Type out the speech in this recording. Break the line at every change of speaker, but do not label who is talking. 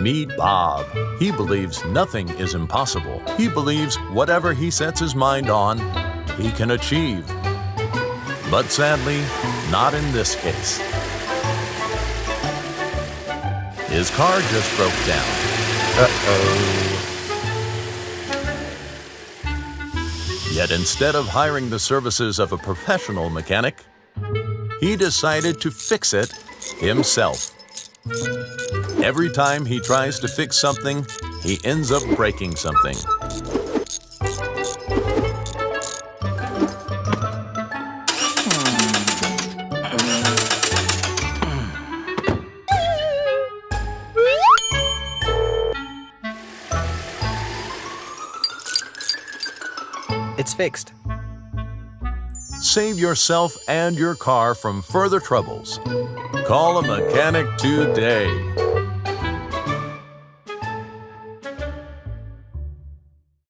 Meet Bob. He believes nothing is impossible. He believes whatever he sets his mind on, he can achieve. But sadly, not in this case. His car just broke down. Yet instead of hiring the services of a professional mechanic, he decided to fix it himself. Every time he tries to fix something, he ends up breaking something.
It's fixed.
Save yourself and your car from further troubles. Call a mechanic today.